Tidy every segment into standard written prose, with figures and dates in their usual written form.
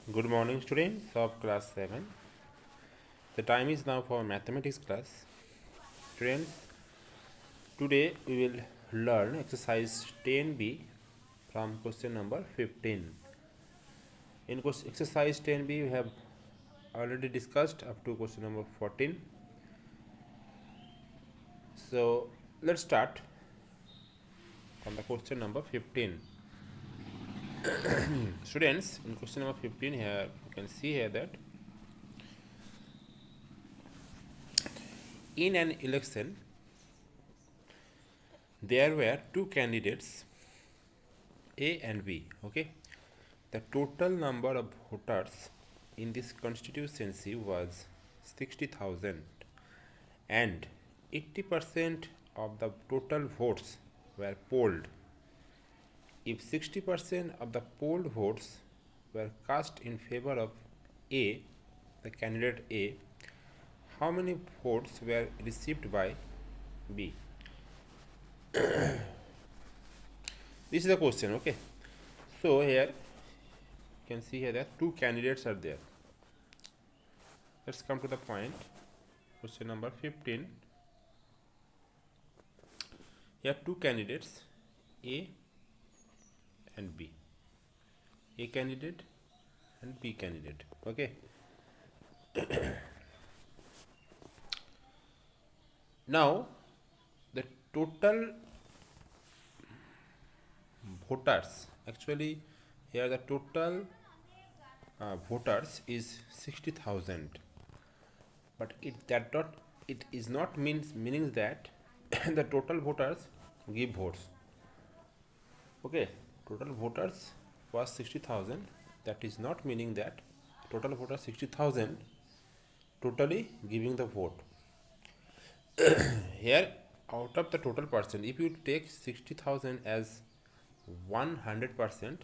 Good morning, students of class 7. The time is now for mathematics class. Students, today we will learn exercise 10b from question number 15. In exercise 10b, we have already discussed up to question number 14. So, let's start from the question number 15. Students, in question number 15 here, you can see here that in an election, there were two candidates A and B. Okay, the total number of voters in this constituency was 60,000 and 80% of the total votes were polled. If 60% of the polled votes were cast in favor of A, the candidate A, how many votes were received by B? This is the question. Okay, so here you can see here that two candidates are there. Let's come to the point. Question number 15. You have two candidates, A and B. A candidate and B candidate. Okay. Now, the total voters, actually here the total voters is 60,000, but it is not meaning that the total voters give votes. Okay, total voters was 60,000. That is not meaning that total voters 60,000 totally giving the vote. Here, out of the total percent, if you take 60,000 as 100%,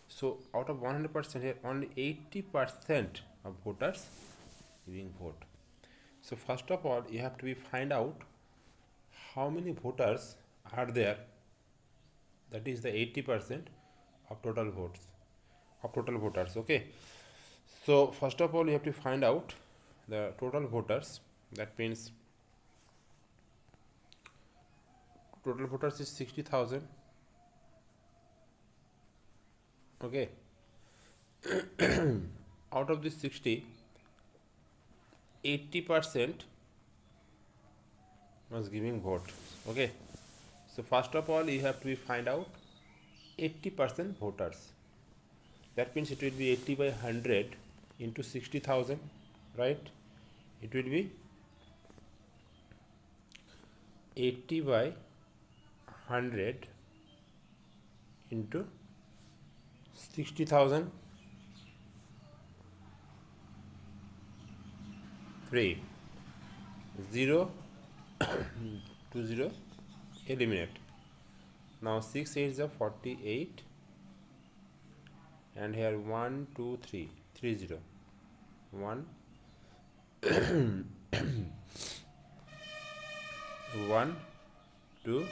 so out of 100% here only 80% of voters giving vote. So first of all, you have to find out how many voters are there. That is the 80% of total votes, of total voters. Okay, so first of all you have to find out the total voters. That means total voters is 60,000. Okay, out of this 60, 80% was giving vote. Okay, so first of all you have to find out 80% voters. That means it will be 80 by 100 into 60,000, right? It will be 80 by 100 into 60,000, 3, 0, 2 0, eliminate. Now 6 8 is 48, and here 1 2 3, 3 0, 1 1 2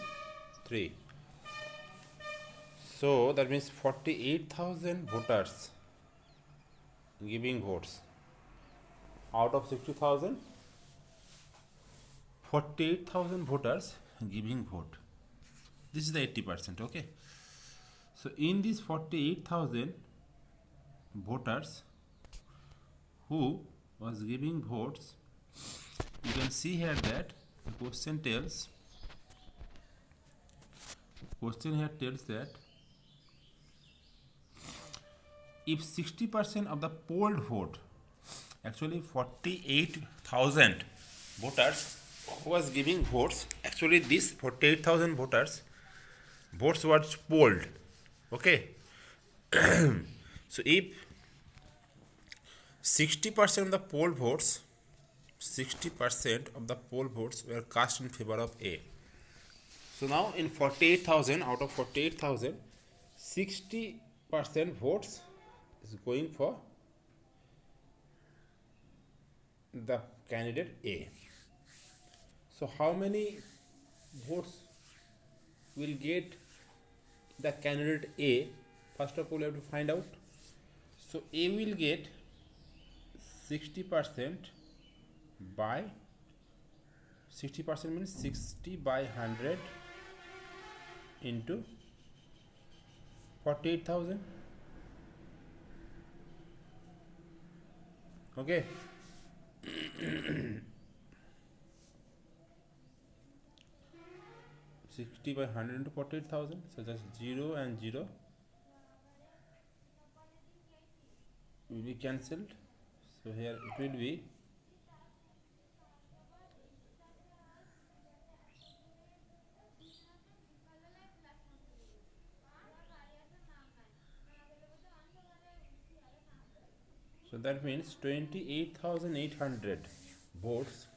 3. So that means 48,000 voters giving votes. Out of 60,000, 48,000 voters giving vote. This is the 80%. Okay, so in these 48,000 voters who was giving votes, you can see here that the question tells that if 60% of the polled vote, actually 48,000 voters who was giving votes, actually this 48,000 voters votes were polled. Okay, so if 60% of the poll votes, 60% of the poll votes were cast in favor of A. So now in 48,000, out of 48,000, 60% votes is going for the candidate A. So how many votes will get the candidate A? First of all, you have to find out. So A will get 60% by 60% means 60 by 100 into 48,000. Okay. 60 by 100 into 48,000. So just 0 and 0 will be cancelled. So here it will be 28,800 votes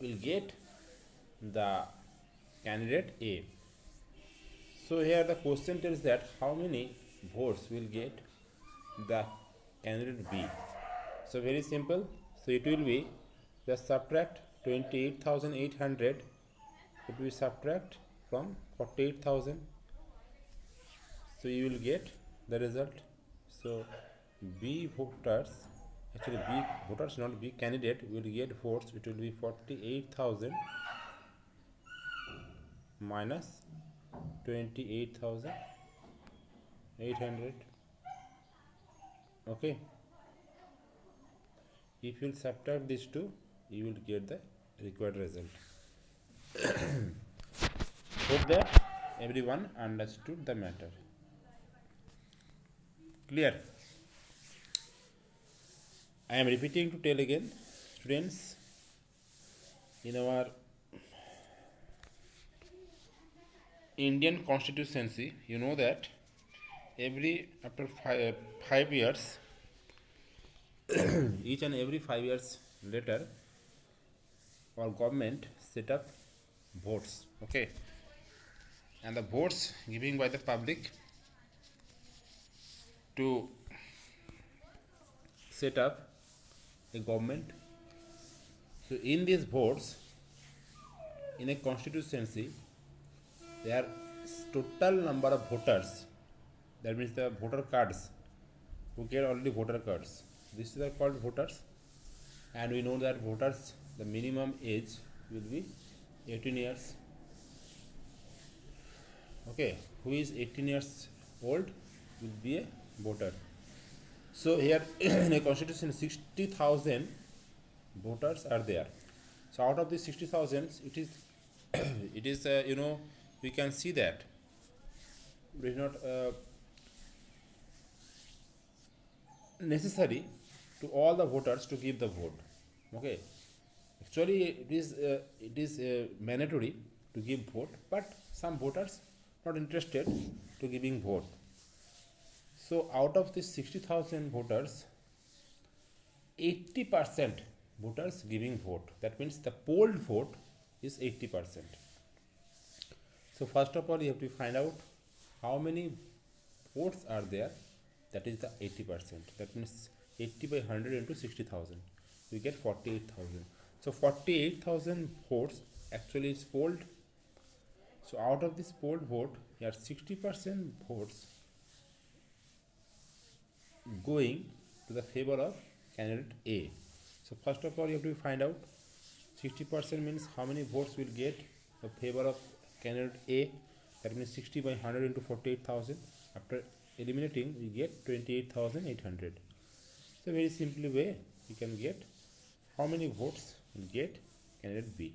will get the candidate A. So here the question tells that how many votes will get the candidate B. So very simple. So it will be just subtract 28,800. It will subtract from 48,000. So you will get the result. So B voters, actually B voters, not B candidate, will get votes. It will be 48,000 minus 28,800. Okay. If you will subtract these two, you will get the required result. Hope that everyone understood the matter. Clear? I am repeating to tell again, students, in our Indian constituency, you know that after 5 years, each and every 5 years later, our government set up votes. Okay, and the votes given by the public to set up a government. So in these votes, in a constituency, there are total number of voters, that means the voter cards, who get only voter cards, these are called voters. And we know that voters, the minimum age will be 18 years. Okay, who is 18 years old will be a voter. So here in a constitution 60,000 voters are there. So out of these 60,000, it is we can see that it is not necessary to all the voters to give the vote. Okay, actually it is mandatory to give vote, but some voters not interested to giving vote. So out of these 60,000 voters, 80% voters giving vote. That means the polled vote is 80%. So first of all, you have to find out how many votes are there. That is the 80%. That means 80 by 100 into 60,000. We get 48,000. So 48,000 votes actually is polled. So out of this polled vote, here 60% votes going to the favor of candidate A. So first of all, you have to find out 60% means how many votes will get the favor of candidate A. That means 60 by 100 into 48,000. After eliminating, we get 28,800. So very simple way you can get how many votes will get candidate B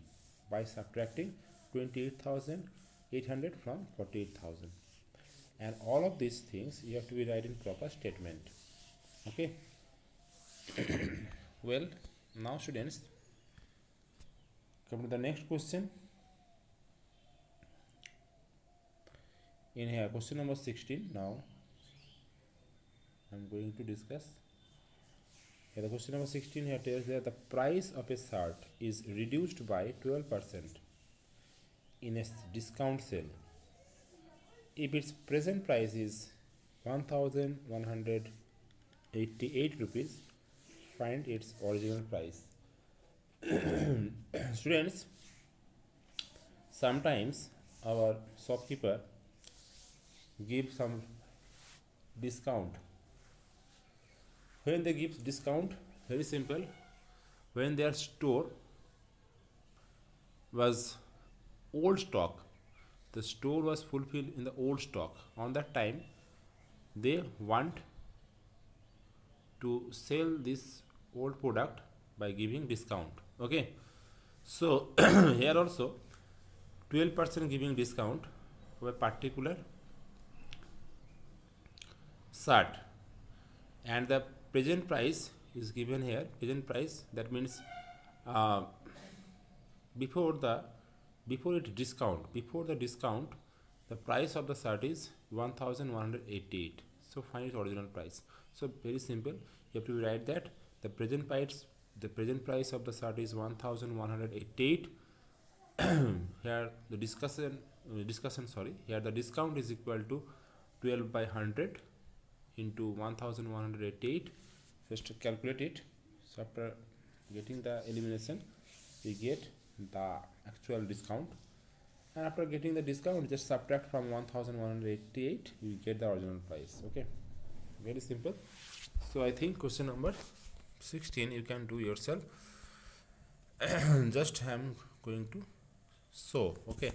by subtracting 28,800 from 48,000. And all of these things you have to be write in proper statement. Okay. Well, now students, come to the next question. In here, question number 16. Now I am going to discuss. Here the question number 16 here tells that the price of a shirt is reduced by 12% in a discount sale. If its present price is 1,188 rupees, find its original price. Students, sometimes our shopkeeper give some discount when they give discount, very simple, when their store was old stock, the store was fulfilled in the old stock, on that time they want to sell this old product by giving discount. Okay, so here also 12% giving discount for a particular shirt, and the present price is given here. Present price, that means uh, before the before the discount, the price of the shirt is 1188. So find its original price. So very simple, you have to write that the present price of the shirt is 1188. Here the here the discount is equal to 12 by 100 into 1188. Just to calculate it, so after getting the elimination we get the actual discount, and after getting the discount just subtract from 1188, you get the original price. Okay, very simple. So I think question number 16 you can do yourself. Just I am going to show. Okay,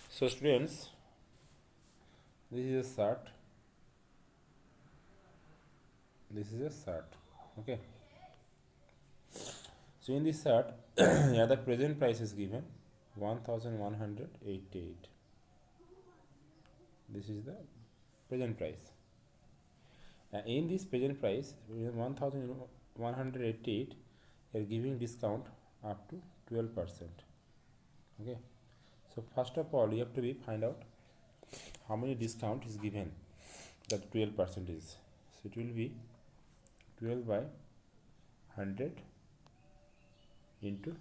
so students, this is a chart, this is a chart. Okay, so in this chart yeah, the present price is given 1188. This is the present price. In this present price 1188, they are giving discount up to 12%. Okay, so first of all you have to find out how many discount is given, that 12% is. So it will be 12 by 100 into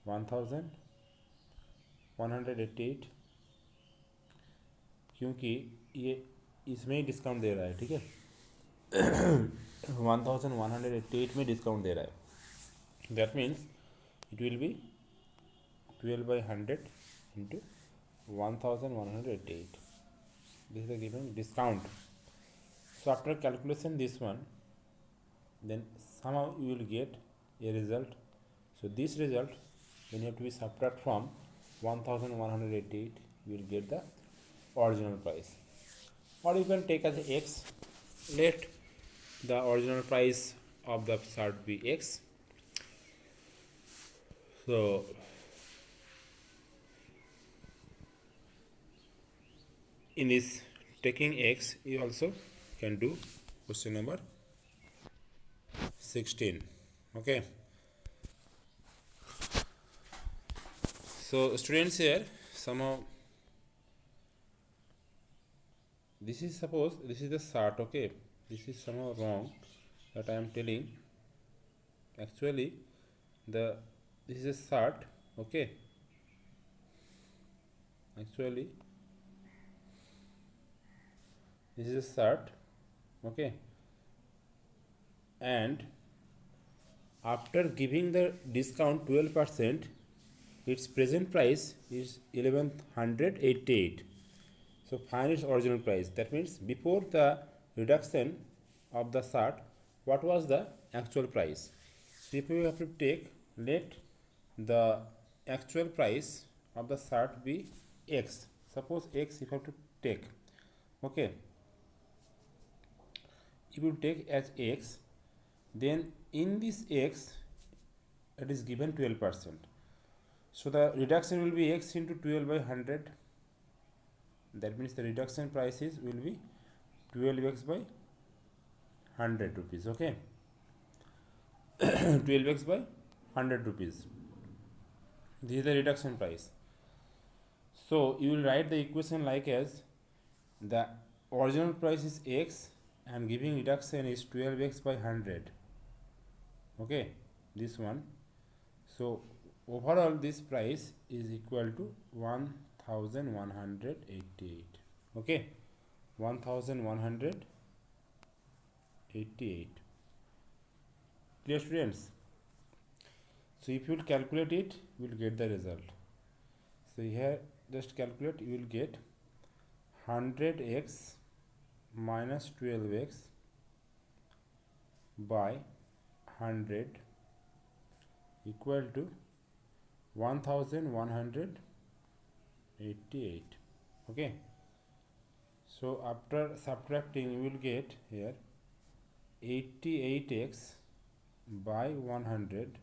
1188, क्योंकि ये इसमें ही discount दे रहा है. ठीक है, 1188 में discount दे रहा है. That means it will be 12 by 100 into 1188. This is the given discount. So after calculation this one, then somehow you will get a result. So this result, then you have to be subtract from 1188, you will get the original price, or you can take as x. Let the original price of the shirt be x. So in this taking x, you also can do question number 16. Okay, so students, here somehow this is, suppose this is the chart. Okay, this is somehow wrong that I am telling. Actually this is a chart. Okay, actually this is a chart. Okay, and after giving the discount 12%, its present price is 1188. So find its original price. That means before the reduction of the chart, what was the actual price? So if you have to take, let the actual price of the chart be x. Suppose x you have to take. Okay, if you take as x, then in this x it is given 12%. So the reduction will be x into 12 by 100. That means the reduction prices will be 12x by 100 rupees. Okay, 12x by 100 rupees. This is the reduction price. So you will write the equation like as the original price is x and giving reduction is 12x by 100. Okay, this one. So overall this price is equal to 1188. Okay, 1188. Clear, students? So if you will calculate it, you will get the result. So here just calculate, you will get 100x minus 12x by 100 equal to 1188. Okay, so after subtracting you will get here 88x by 100,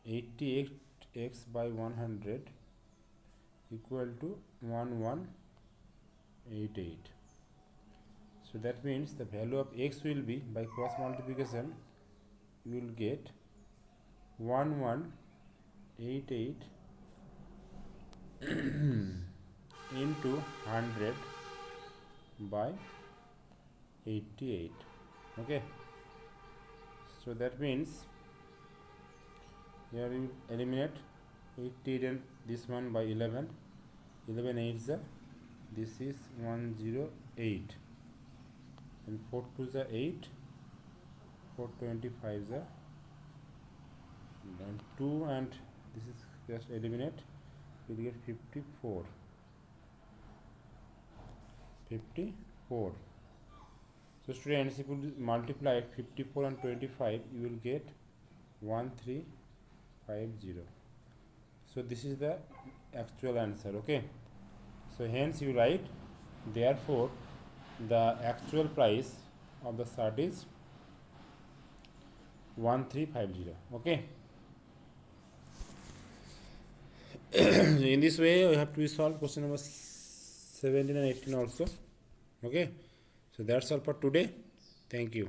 88x by 100 equal to 1188. So that means the value of x will be, by cross multiplication you will get 1188 into 100 by 88. Okay, so that means here you eliminate 88 and this one by 11, 11 8s are, this is 108, and 4 2s are 8, 4 25s are, and 2, and this is just eliminate, you will get 54. So students, if you multiply 54 and 25, you will get 1350. So this is the actual answer. Okay, so hence you write, therefore the actual price of the shirt is 1350. Okay. In this way we have to solve question number 17 and 18 also. Okay, so that's all for today. Thank you.